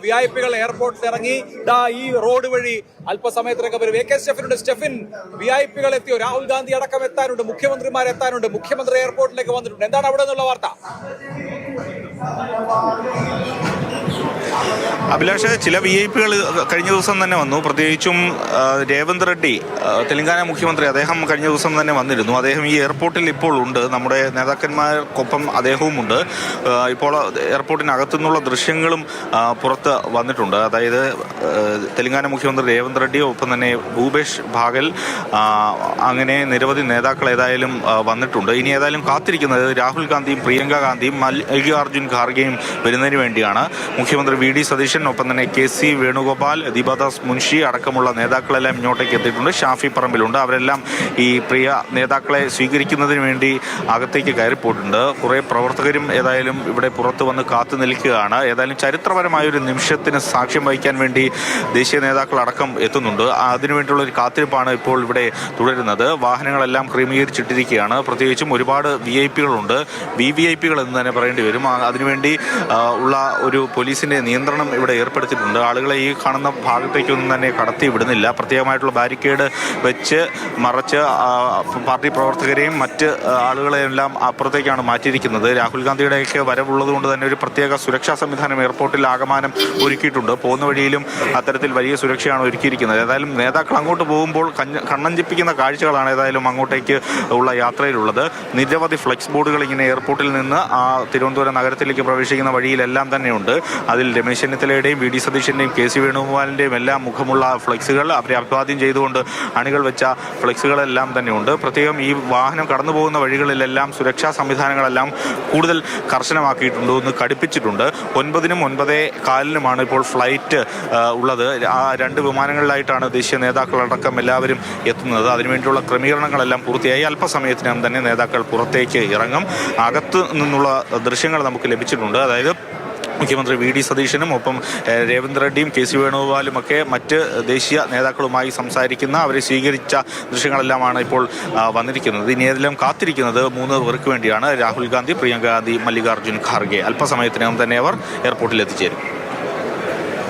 വിഐപികൾ എയർപോർട്ടിൽ ഇറങ്ങി ഈ റോഡ് വഴി അല്പസമയത്തിനൊക്കെ വരും. AK സ്റ്റെഫിനുണ്ട്. സ്റ്റെഫിൻ, വിഐപികൾ എത്തിയോ? രാഹുൽ ഗാന്ധി അടക്കം എത്താനുണ്ട്, മുഖ്യമന്ത്രിമാർ എത്താനുണ്ട്, മുഖ്യമന്ത്രി എയർപോർട്ടിലേക്ക് വന്നിട്ടുണ്ട്. എന്താണ് അവിടെ നിന്നുള്ള വാർത്ത? അഭിലാഷ്, ചില വിഐപികൾ കഴിഞ്ഞ ദിവസം തന്നെ വന്നു. പ്രത്യേകിച്ചും രേവന്ത് റെഡ്ഡി, തെലങ്കാന മുഖ്യമന്ത്രി, അദ്ദേഹം കഴിഞ്ഞ ദിവസം തന്നെ വന്നിരുന്നു. അദ്ദേഹം ഈ എയർപോർട്ടിൽ ഇപ്പോൾ ഉണ്ട്. നമ്മുടെ നേതാക്കന്മാർക്കൊപ്പം അദ്ദേഹവും ഉണ്ട്. ഇപ്പോൾ എയർപോർട്ടിനകത്തു നിന്നുള്ള ദൃശ്യങ്ങളും പുറത്ത് വന്നിട്ടുണ്ട്. അതായത് തെലങ്കാന മുഖ്യമന്ത്രി രേവന്ത് റെഡ്ഡി, ഒപ്പം തന്നെ ഭൂപേഷ് ഭാഗൽ, അങ്ങനെ നിരവധി നേതാക്കൾ ഏതായാലും വന്നിട്ടുണ്ട്. ഇനി ഏതായാലും കാത്തിരിക്കുന്നത് രാഹുൽ ഗാന്ധിയും പ്രിയങ്ക ഗാന്ധിയും മല്ലികാർജുൻ ഖാർഗെയും വരുന്നതിന് വേണ്ടിയാണ്. മുഖ്യമന്ത്രി VD സതീശൻ, ഒപ്പം തന്നെ KC വേണുഗോപാൽ, ദീപദാസ് മുൻഷി അടക്കമുള്ള നേതാക്കളെല്ലാം ഇങ്ങോട്ടേക്ക് എത്തിയിട്ടുണ്ട്. ഷാഫി പറമ്പിലുണ്ട്. അവരെല്ലാം ഈ പ്രിയ നേതാക്കളെ സ്വീകരിക്കുന്നതിന് വേണ്ടി അകത്തേക്ക് കയറിപ്പോയിട്ടുണ്ട്. കുറേ പ്രവർത്തകരും ഏതായാലും ഇവിടെ പുറത്തു വന്ന് കാത്തു നിൽക്കുകയാണ്. ഏതായാലും ചരിത്രപരമായൊരു നിമിഷത്തിന് സാക്ഷ്യം വഹിക്കാൻ വേണ്ടി ദേശീയ നേതാക്കളടക്കം എത്തുന്നുണ്ട്. അതിനുവേണ്ടിയുള്ള ഒരു കാത്തിരിപ്പാണ് ഇപ്പോൾ ഇവിടെ തുടരുന്നത്. വാഹനങ്ങളെല്ലാം ക്രമീകരിച്ചിട്ടിരിക്കുകയാണ്. പ്രത്യേകിച്ചും ഒരുപാട് VIPകളുണ്ട്, VVIPകൾ എന്ന് തന്നെ പറയേണ്ടി വരും. അതിനുവേണ്ടി ഉള്ള ഒരു പോലീസിന്റെ നിയന്ത്രണം ഇവിടെ ഏർപ്പെടുത്തിയിട്ടുണ്ട്. ആളുകളെ ഈ കാണുന്ന ഭാഗത്തേക്കൊന്നും തന്നെ കടത്തി വിടുന്നില്ല. പ്രത്യേകമായിട്ടുള്ള ബാരിക്കേഡ് വെച്ച് മറച്ച് പാർട്ടി പ്രവർത്തകരെയും മറ്റ് ആളുകളെയെല്ലാം അപ്പുറത്തേക്കാണ് മാറ്റിയിരിക്കുന്നത്. രാഹുൽ ഗാന്ധിയുടെയൊക്കെ വരവുള്ളത് കൊണ്ട് തന്നെ ഒരു പ്രത്യേക സുരക്ഷാ സംവിധാനം എയർപോർട്ടിൽ ആകമാനം ഒരുക്കിയിട്ടുണ്ട്. പോകുന്ന വഴിയിലും അത്തരത്തിൽ വലിയ സുരക്ഷയാണ് ഒരുക്കിയിരിക്കുന്നത്. ഏതായാലും നേതാക്കൾ അങ്ങോട്ട് പോകുമ്പോൾ കണ്ണഞ്ചിപ്പിക്കുന്ന കാഴ്ചകളാണ് ഏതായാലും അങ്ങോട്ടേക്ക് ഉള്ള യാത്രയിലുള്ളത്. നിരവധി ഫ്ലെക്സ് ബോർഡുകൾ ഇങ്ങനെ എയർപോർട്ടിൽ നിന്ന് തിരുവനന്തപുരം നഗരത്തിലേക്ക് പ്രവേശിക്കുന്ന വഴിയിലെല്ലാം തന്നെയുണ്ട്. അതിൽ രമേശ് ചെന്നിത്തലയുടെയും VD സതീശന്റെയും KC വേണുഗോപാലിന്റെയും എല്ലാം മുഖമുള്ള ഫ്ലെക്സുകൾ, അവരെ അഭിവാദ്യം ചെയ്തുകൊണ്ട് അണികൾ വെച്ച ഫ്ലെക്സുകളെല്ലാം തന്നെയുണ്ട്. പ്രത്യേകം ഈ വാഹനം കടന്നു പോകുന്ന വഴികളിലെല്ലാം സുരക്ഷാ സംവിധാനങ്ങളെല്ലാം കൂടുതൽ കർശനമാക്കിയിട്ടുണ്ട്, ഒന്ന് കടുപ്പിച്ചിട്ടുണ്ട്. 9-നും 9:15-നുമാണ് ഇപ്പോൾ ഫ്ലൈറ്റ് ഉള്ളത്. ആ 2 വിമാനങ്ങളിലായിട്ടാണ് ദേശീയ നേതാക്കളടക്കം എല്ലാവരും എത്തുന്നത്. അതിനുവേണ്ടിയുള്ള ക്രമീകരണങ്ങളെല്ലാം പൂർത്തിയായി. അല്പസമയത്തിനകം തന്നെ നേതാക്കൾ പുറത്തേക്ക് ഇറങ്ങും. അകത്തു നിന്നുള്ള ദൃശ്യങ്ങൾ നമുക്ക് ലഭിച്ചിട്ടുണ്ട്. അതായത് മുഖ്യമന്ത്രി VD സതീശനും ഒപ്പം രേവന്ത് റെഡ്ഡിയും KC വേണുഗോപാലും ഒക്കെ മറ്റ് ദേശീയ നേതാക്കളുമായി സംസാരിക്കുന്ന, അവരെ സ്വീകരിച്ച ദൃശ്യങ്ങളെല്ലാമാണ് ഇപ്പോൾ വന്നിരിക്കുന്നത്. ഇനി ഏതെല്ലാം കാത്തിരിക്കുന്നത് 3 പേർക്ക് വേണ്ടിയാണ്. രാഹുൽ ഗാന്ധി, പ്രിയങ്ക ഗാന്ധി, മല്ലികാർജുൻ ഖാർഗെ. അല്പസമയത്തിനകം തന്നെ അവർ എയർപോർട്ടിൽ എത്തിച്ചേരും.